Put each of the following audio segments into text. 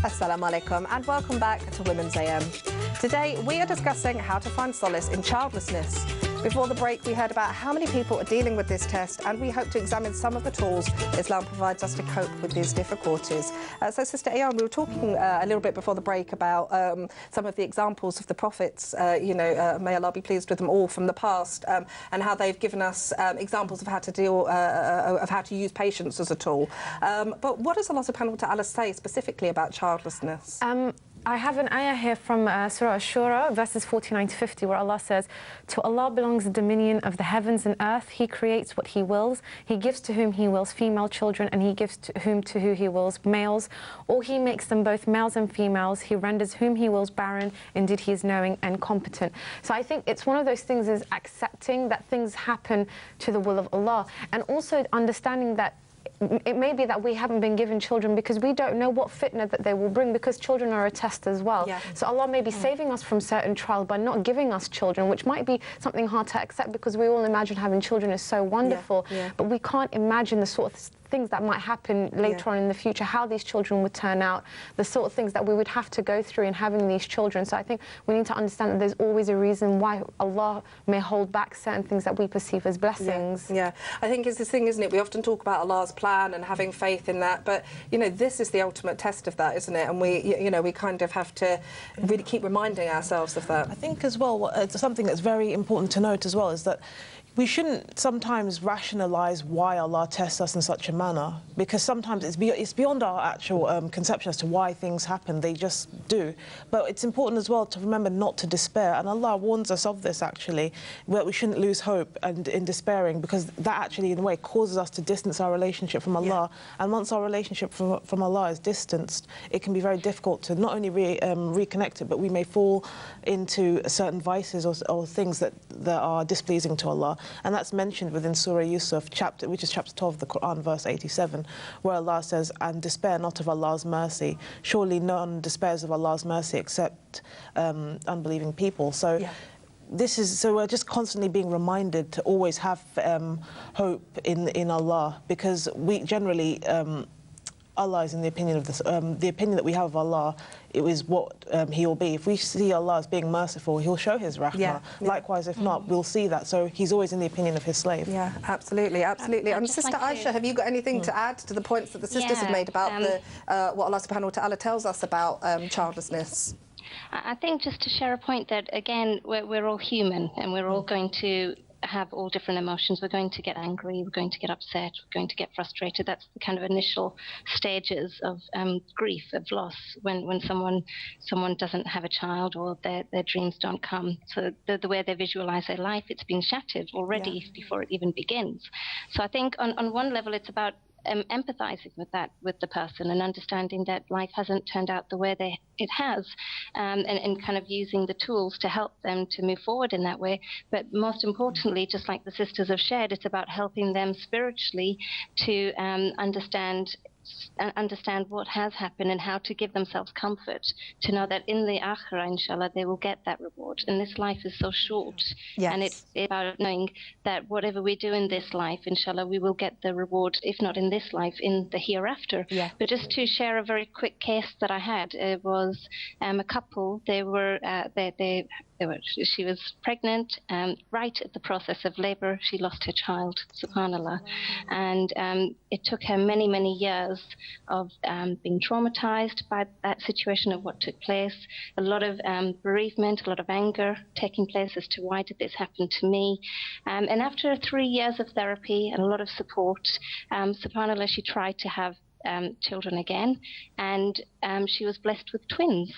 Assalamu alaikum and welcome back to Women's AM. Today we are discussing how to find solace in childlessness. Before the break we heard about how many people are dealing with this test, and we hope to examine some of the tools Islam provides us to cope with these difficulties. So Sister Ayan, we were talking a little bit before the break about some of the examples of the prophets, may Allah be pleased with them all from the past, and how they've given us examples of how to deal, of how to use patience as a tool. But what does Allah subhanahu wa ta'ala say specifically about childlessness? I have an ayah here from Surah Ash-Shura, verses 49 to 50, where Allah says, "To Allah belongs the dominion of the heavens and earth. He creates what He wills. He gives to whom He wills female children, and He gives to who He wills males. Or He makes them both males and females. He renders whom He wills barren. Indeed, He is knowing and competent." So I think it's one of those things, is accepting that things happen to the will of Allah, and also understanding that it may be that we haven't been given children because we don't know what fitna that they will bring, because children are a test as well. Yeah. So Allah may be saving us from certain trials by not giving us children, which might be something hard to accept because we all imagine having children is so wonderful. But we can't imagine the sort of things that might happen later on in the future, how these children would turn out, the sort of things that we would have to go through in having these children. So I think we need to understand that there's always a reason why Allah may hold back certain things that we perceive as blessings. Yeah, I think it's this thing, isn't it? We often talk about Allah's plan and having faith in that, but this is the ultimate test of that, isn't it? And we kind of have to really keep reminding ourselves of that. I think as well, something that's very important to note as well is that we shouldn't sometimes rationalise why Allah tests us in such a manner, because sometimes it's beyond our actual conception as to why things happen. They just do. But it's important as well to remember not to despair, and Allah warns us of this actually, where we shouldn't lose hope and in despairing, because that actually in a way causes us to distance our relationship from Allah. And once our relationship from Allah is distanced, it can be very difficult to not only reconnect it, but we may fall into certain vices or things that are displeasing to Allah. And that's mentioned within Surah Yusuf, which is chapter 12 of the Quran, verse 87, where Allah says, "And despair not of Allah's mercy. Surely none despairs of Allah's mercy except unbelieving people." So so we're just constantly being reminded to always have hope in Allah, because we generally Allah is in the opinion of this. The opinion that we have of Allah, it is what He will be. If we see Allah as being merciful, He'll show His rahmah. Likewise, if not, we'll see that. So He's always in the opinion of His slave. Yeah, absolutely, absolutely. Sister Aisha, have you got anything to add to the points that the sisters have made about what Allah subhanahu wa ta'ala tells us about childlessness? I think just to share a point that, again, we're all human, and we're all going to have all different emotions. We're going to get angry, we're going to get upset, we're going to get frustrated. That's the kind of initial stages of grief, of loss, when someone doesn't have a child, or their dreams don't come. So the way they visualize their life, it's been shattered already before it even begins. So I think on one level it's about empathizing with the person, and understanding that life hasn't turned out the way it has, and kind of using the tools to help them to move forward in that way. But most importantly, just like the sisters have shared, it's about helping them spiritually to understand what has happened, and how to give themselves comfort, to know that in the akhirah, inshallah, they will get that reward. And this life is so short, and it's about knowing that whatever we do in this life, inshallah, we will get the reward, if not in this life, in the hereafter. But just to share a very quick case that I had, it was a couple. She was pregnant, right at the process of labor, she lost her child, subhanallah. And it took her many, many years of being traumatized by that situation of what took place, a lot of bereavement, a lot of anger taking place as to why did this happen to me. And after 3 years of therapy and a lot of support, subhanallah, she tried to have children again, and she was blessed with twins.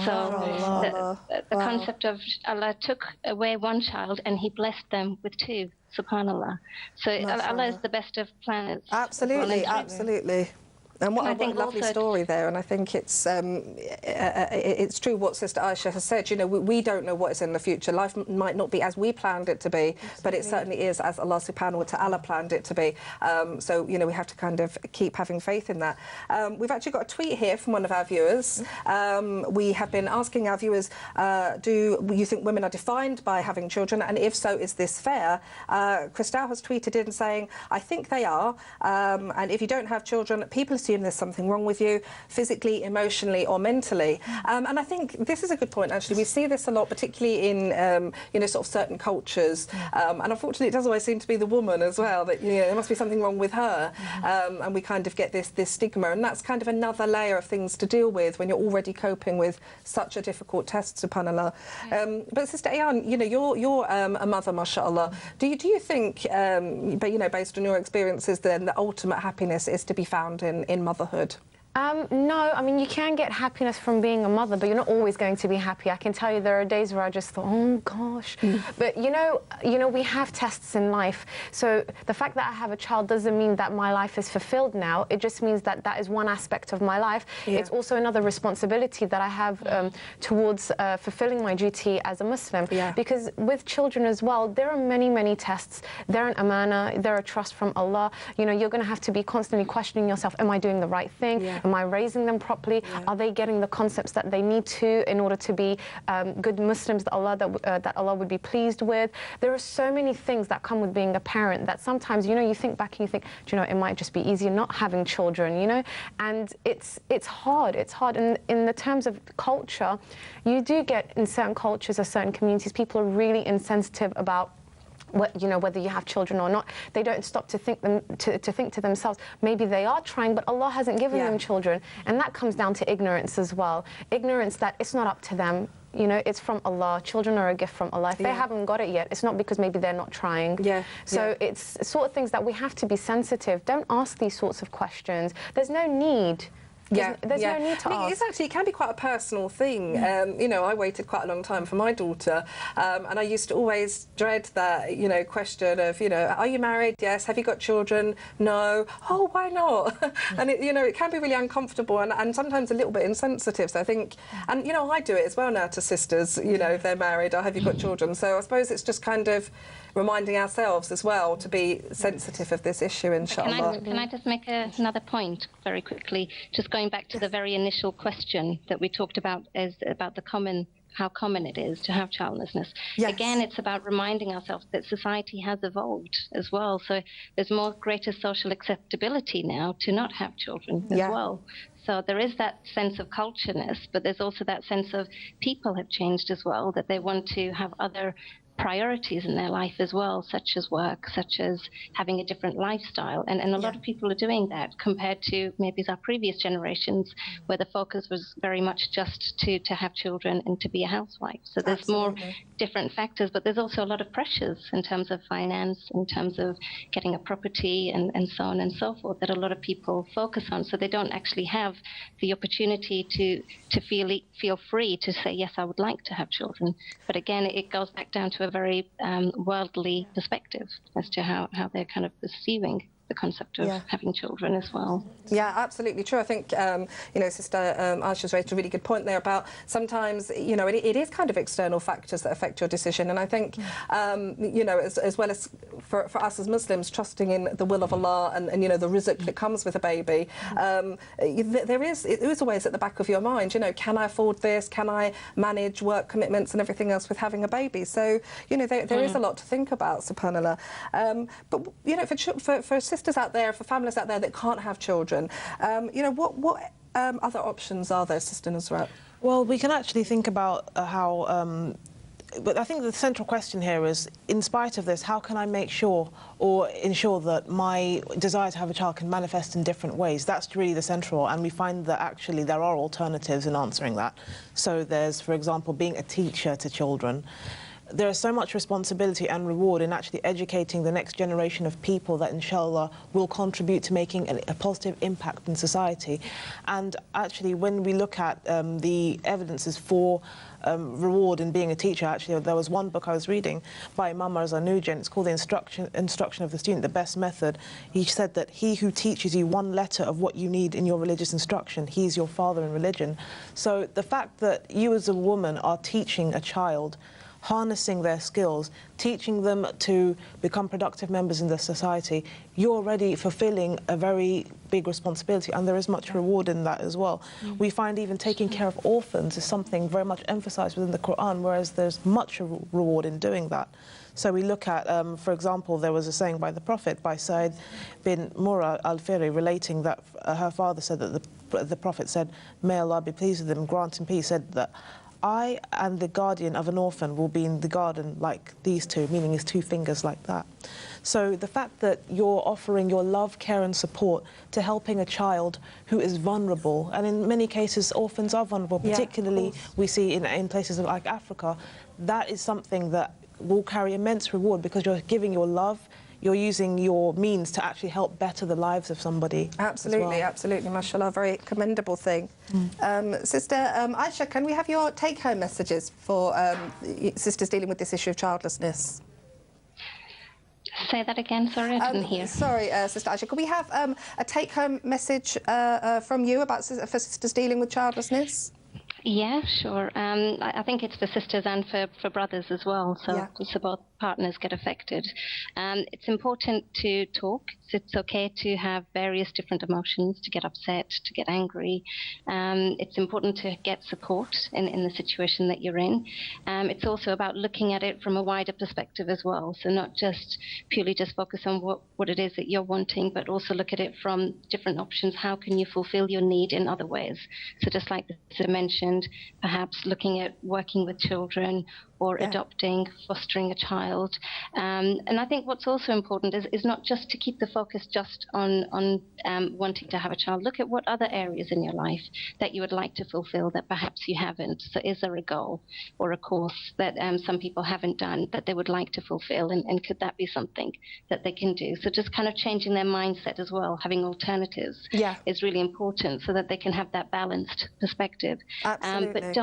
So the concept of Allah took away one child and He blessed them with two, subhanallah. So Allah is the best of planners. Absolutely, absolutely. And what a lovely story there, and I think it's true what Sister Aisha has said. We don't know what is in the future. Life might not be as we planned it to be, but it certainly is as Allah subhanahu wa ta'ala planned it to be. So, we have to kind of keep having faith in that. We've actually got a tweet here from one of our viewers. We have been asking our viewers, do you think women are defined by having children, and if so, is this fair? Christelle has tweeted in saying, I think they are, and if you don't have children, people assume there's something wrong with you, physically, emotionally or mentally. And I think this is a good point, actually. We see this a lot, particularly in, you know, sort of certain cultures. And unfortunately, it does always seem to be the woman as well, that, you know, there must be something wrong with her. And we kind of get this stigma. And that's kind of another layer of things to deal with when you're already coping with such a difficult test, subhanAllah. But Sister Ayaan, you know, you're a mother, mashallah. Do you think, but you know, based on your experiences, then the ultimate happiness is to be found in motherhood? No, I mean, you can get happiness from being a mother, but you're not always going to be happy. I can tell you there are days where I just thought, oh gosh. But you know, we have tests in life. So the fact that I have a child doesn't mean that my life is fulfilled now. It just means that that is one aspect of my life. It's also another responsibility that I have towards fulfilling my duty as a Muslim. Because with children as well, there are many, many tests. They're an amana, they're a trust from Allah. You know, you're going to have to be constantly questioning yourself, am I doing the right thing? Am I raising them properly? Are they getting the concepts that they need to in order to be good Muslims that Allah would be pleased with? There are so many things that come with being a parent that sometimes, you know, you think back and you think, do you know, it might just be easier not having children, you know? And it's hard. It's hard. And in the terms of culture, you do get in certain cultures or certain communities, people are really insensitive about you know, whether you have children or not. They don't stop to think to themselves, maybe they are trying, but Allah hasn't given them children. And that comes down to ignorance as well. Ignorance that it's not up to them. You know, it's from Allah. Children are a gift from Allah. If they haven't got it yet, it's not because maybe they're not trying. So it's sort of things that we have to be sensitive. Don't ask these sorts of questions. There's no need. There's no need to ask. It's actually, it can be quite a personal thing. You know, I waited quite a long time for my daughter, and I used to always dread that, you know, question of, you know, are you married? Yes. Have you got children? No. Oh, why not? And it, you know, it can be really uncomfortable and sometimes a little bit insensitive. So I think, and you know, I do it as well now to sisters. You know, if they're married, or have you got children? So I suppose it's just kind of reminding ourselves as well to be sensitive of this issue, inshallah. Can I just make another point very quickly? Just going back to the very initial question that we talked about, is about how common it is to have childlessness. Again, it's about reminding ourselves that society has evolved as well. So there's greater social acceptability now to not have children as well. So there is that sense of cultureness, but there's also that sense of people have changed as well, that they want to have other priorities in their life as well, such as work, such as having a different lifestyle. And a lot of people are doing that compared to maybe our previous generations, where the focus was very much just to have children and to be a housewife. So there's more different factors, but there's also a lot of pressures in terms of finance, in terms of getting a property and so on and so forth, that a lot of people focus on. So they don't actually have the opportunity to feel free to say, yes, I would like to have children. But again, it goes back down to a very worldly perspective as to how they're kind of perceiving the concept of having children as well. Yeah, absolutely true. I think, you know, Sister Aisha's raised a really good point there about sometimes, you know, it is kind of external factors that affect your decision. And I think, you know, as well as for us as Muslims, trusting in the will of Allah and you know, the rizq that comes with a baby, there is always at the back of your mind, you know, can I afford this? Can I manage work commitments and everything else with having a baby? So, you know, there is a lot to think about, subhanAllah. But, you know, for sisters out there, for families out there that can't have children, you know, what other options are there, Sister Nusrat? Well, we can actually think about how, but I think the central question here is, in spite of this, how can I make sure or ensure that my desire to have a child can manifest in different ways? That's really the central, and we find that actually there are alternatives in answering that. So there's, for example, being a teacher to children. There is so much responsibility and reward in actually educating the next generation of people that, inshallah, will contribute to making a positive impact in society. And actually, when we look at the evidences for reward in being a teacher, actually, there was one book I was reading by Imam Mirza Nugent. It's called The Instruction of the Student, The Best Method. He said that he who teaches you one letter of what you need in your religious instruction, he is your father in religion. So the fact that you as a woman are teaching a child, harnessing their skills, teaching them to become productive members in the society, you're already fulfilling a very big responsibility, and there is much reward in that as well. We find even taking care of orphans is something very much emphasised within the Quran, whereas there's much reward in doing that. So we look at, for example, there was a saying by the Prophet, by Sa'id bin Murrah al-Fihri, relating that her father said that the Prophet said, may Allah be pleased with him, grant him peace, said that I and the guardian of an orphan will be in the garden like these two, meaning his two fingers like that. So the fact that you're offering your love, care and support to helping a child who is vulnerable, and in many cases orphans are vulnerable, particularly we see in places like Africa, that is something that will carry immense reward because you're giving your love, you're using your means to actually help better the lives of somebody. Absolutely, absolutely, mashallah, very commendable thing. Sister Aisha, can we have your take-home messages for sisters dealing with this issue of childlessness? Say that again, sorry, I didn't hear. Sorry, Sister Aisha, could we have a take-home message from you about for sisters dealing with childlessness? Yeah, sure. I think it's for sisters and for brothers as well, so both partners get affected. It's important to talk. It's okay to have various different emotions, to get upset, to get angry. It's important to get support in the situation that you're in. It's also about looking at it from a wider perspective as well, so not just purely just focus on what it is that you're wanting, but also look at it from different options. How can you fulfill your need in other ways? So just like the sister mentioned, perhaps looking at working with children or adopting, fostering a child. And I think what's also important is not just to keep the focus just on wanting to have a child. Look at what other areas in your life that you would like to fulfill that perhaps you haven't. So is there a goal or a course that some people haven't done that they would like to fulfill, and could that be something that they can do? So just kind of changing their mindset as well, having alternatives is really important so that they can have that balanced perspective. Absolutely.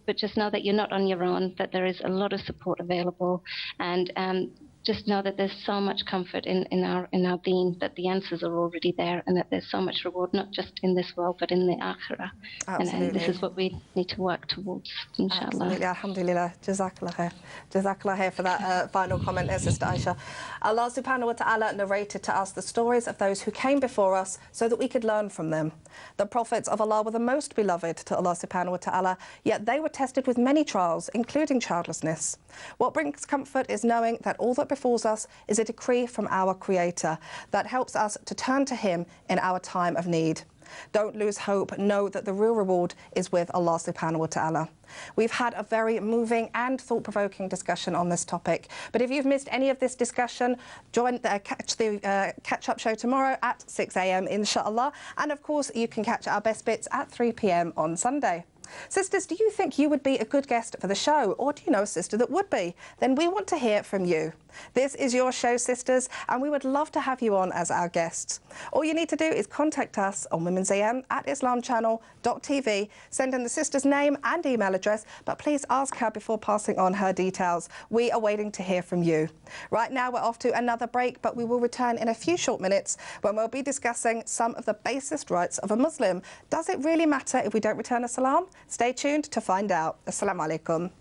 But just know that you're not on your own, that there is a lot of support available, and just know that there's so much comfort in our deen, that the answers are already there, and that there's so much reward, not just in this world, but in the akhirah. And this is what we need to work towards, inshallah. Absolutely, alhamdulillah. Jazakallah khair. Jazakallah khair for that final comment there, Sister Aisha. Allah subhanahu wa ta'ala narrated to us the stories of those who came before us so that we could learn from them. The prophets of Allah were the most beloved to Allah subhanahu wa ta'ala, yet they were tested with many trials, including childlessness. What brings comfort is knowing that all that befalls us is a decree from our Creator that helps us to turn to Him in our time of need. Don't lose hope. Know that the real reward is with Allah subhanahu wa ta'ala. We've had a very moving and thought-provoking discussion on this topic. But if you've missed any of this discussion, catch the catch-up show tomorrow at 6 a.m. inshallah. And of course, you can catch our best bits at 3 p.m. on Sunday. Sisters, do you think you would be a good guest for the show, or do you know a sister that would be? Then we want to hear from you. This is your show, sisters, and we would love to have you on as our guests. All you need to do is contact us on Women's AM at islamchannel.tv, send in the sister's name and email address, but please ask her before passing on her details. We are waiting to hear from you. Right now we're off to another break, but we will return in a few short minutes when we'll be discussing some of the basest rights of a Muslim. Does it really matter if we don't return a salam? Stay tuned to find out. Assalamu alaikum.